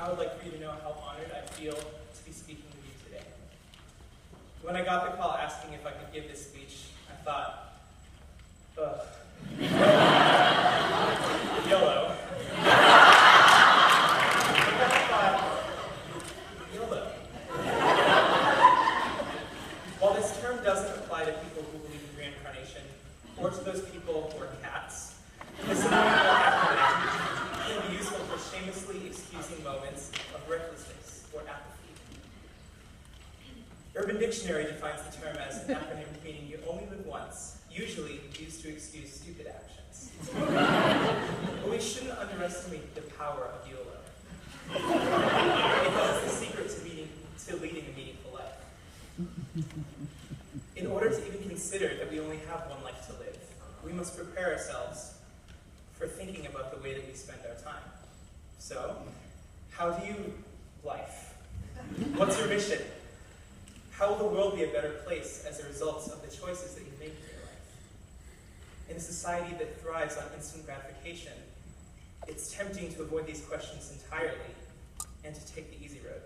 I would like for you to know how honored I feel to be speaking with you today. When I got the call asking if I could give this speech, I thought, ugh. YOLO. YOLO. While this term doesn't apply to people who believe in reincarnation, or to those people who are cats, this acronym can be useful for shamelessly excusing moments of recklessness or apathy. Urban Dictionary defines the term as an acronym meaning you only live once, usually used to excuse stupid actions. But we shouldn't underestimate the power of YOLO, because it's the secret to leading a meaningful life. In order to even consider that we only have one life to live, we must prepare ourselves for thinking about the way that we spend our time. So, how do you life? What's your mission? How will the world be a better place as a result of the choices that you make in your life? In a society that thrives on instant gratification, it's tempting to avoid these questions entirely and to take the easy road.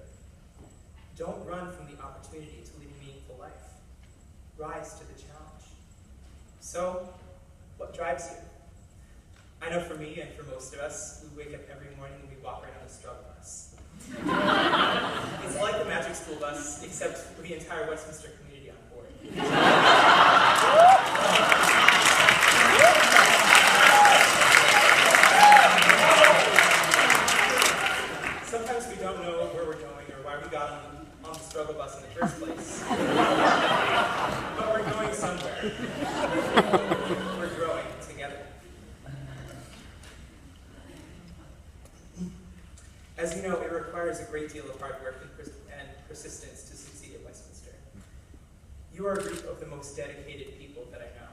Don't run from the opportunity to lead a meaningful life. Rise to the challenge. So, what drives you? I know for me and for most of us, we wake up every morning and we walk right on the struggle bus. It's like the Magic School Bus, except with the entire Westminster community on board. Sometimes we don't know where we're going or why we got on the struggle bus in the first place. But we're going somewhere. We're growing together. As you know, it requires a great deal of hard work and persistence to succeed at Westminster. You are a group of the most dedicated people that I know.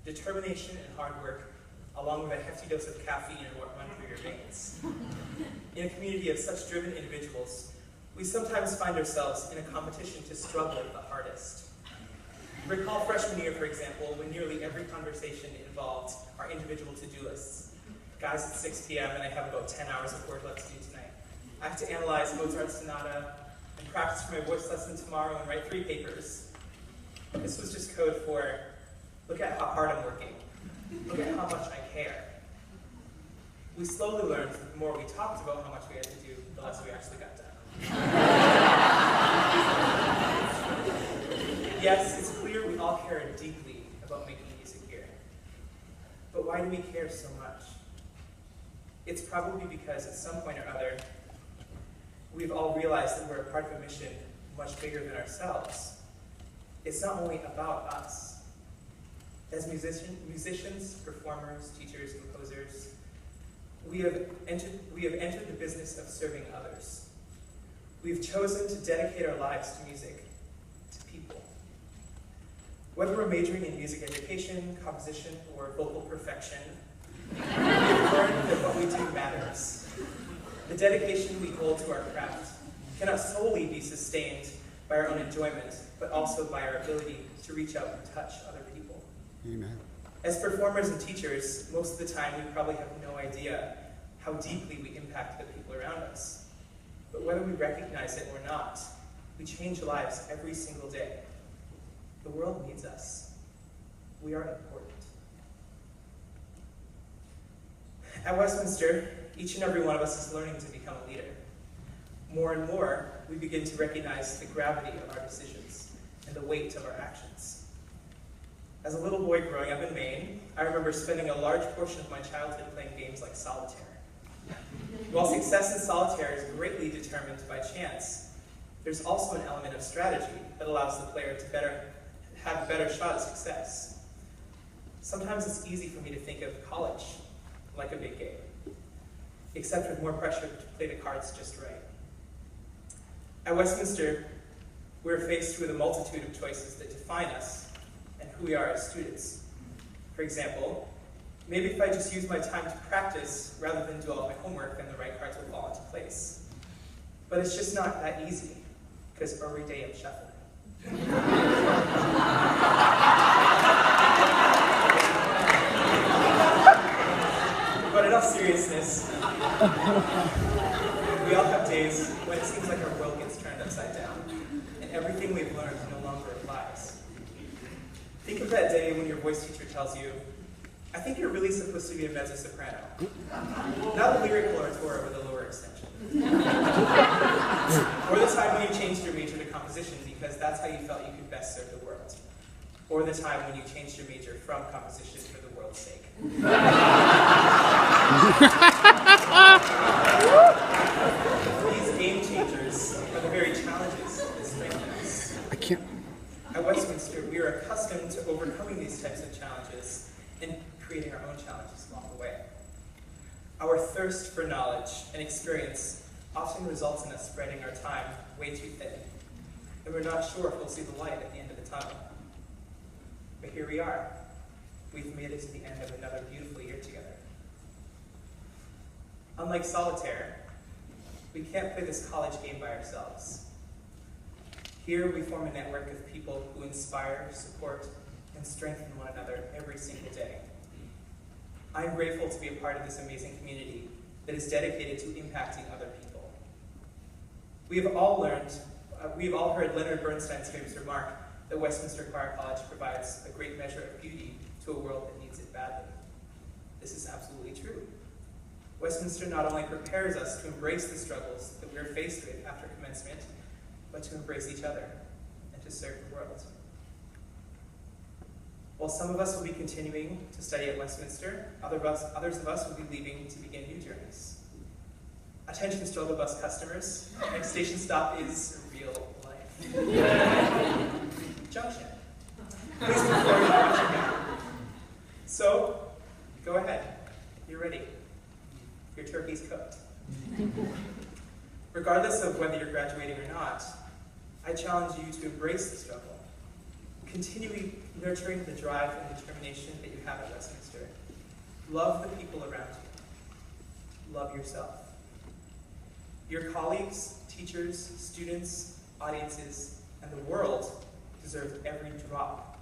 Determination and hard work, along with a hefty dose of caffeine, are what run through your veins. In a community of such driven individuals, we sometimes find ourselves in a competition to struggle the hardest. Recall freshman year, for example, when nearly every conversation involved our individual to-do lists. Guys, it's 6 p.m. and I have about 10 hours of work left to do tonight. I have to analyze Mozart's sonata and practice for my voice lesson tomorrow and write 3 papers. This was just code for, look at how hard I'm working. Look at how much I care. We slowly learned that the more we talked about how much we had to do, the less we actually got done. Yes, it's clear we all care deeply about making music here. But why do we care so much? It's probably because at some point or other, we've all realized that we're a part of a mission much bigger than ourselves. It's not only about us. As musicians, performers, teachers, composers, we have entered the business of serving others. We've chosen to dedicate our lives to music, to people. Whether we're majoring in music education, composition, or vocal perfection, we have learned that what we do matters. The dedication we hold to our craft cannot solely be sustained by our own enjoyment, but also by our ability to reach out and touch other people. Amen. As performers and teachers, most of the time we probably have no idea how deeply we impact the people around us. But whether we recognize it or not, we change lives every single day. The world needs us. We are important. At Westminster, each and every one of us is learning to become a leader. More and more, we begin to recognize the gravity of our decisions and the weight of our actions. As a little boy growing up in Maine, I remember spending a large portion of my childhood playing games like solitaire. While success in solitaire is greatly determined by chance, there's also an element of strategy that allows the player to have a better shot at success. Sometimes it's easy for me to think of college like a big game, except with more pressure to play the cards just right. At Westminster, we're faced with a multitude of choices that define us and who we are as students. For example, maybe if I just use my time to practice rather than do all my homework, then the right cards will fall into place. But it's just not that easy, because every day I'm shuffling. But in all seriousness, We all have days when it seems like our world gets turned upside down, and everything we've learned no longer applies. Think of that day when your voice teacher tells you, I think you're really supposed to be a mezzo-soprano, not a lyrical orator with a lower extension. Or the time when you changed your major to composition because that's how you felt you could best serve the world. Or the time when you changed your major from composition for the world's sake. These game changers are the very challenges that strengthen us. At Westminster, we are accustomed to overcoming these types of challenges and creating our own challenges along the way. Our thirst for knowledge and experience often results in us spreading our time way too thin, and we're not sure if we'll see the light at the end of the tunnel. But here we are. We've made it to the end of another beautiful year together. Unlike solitaire, we can't play this college game by ourselves. Here we form a network of people who inspire, support, and strengthen one another every single day. I'm grateful to be a part of this amazing community that is dedicated to impacting other people. We have all heard Leonard Bernstein's famous remark that Westminster Choir College provides a great measure of beauty to a world that needs it badly. This is absolutely true. Westminster not only prepares us to embrace the struggles that we are faced with after commencement, but to embrace each other and to serve the world. While some of us will be continuing to study at Westminster, others of us will be leaving to begin new journeys. Attention struggle bus customers, next station stop is real life. Junction. Please move forward and watch again. So, go ahead. You're ready. Your turkey's cooked. Regardless of whether you're graduating or not, I challenge you to embrace the struggle. Continue nurturing the drive and determination that you have at Westminster. Love the people around you. Love yourself. Your colleagues, teachers, students, audiences, and the world deserve every drop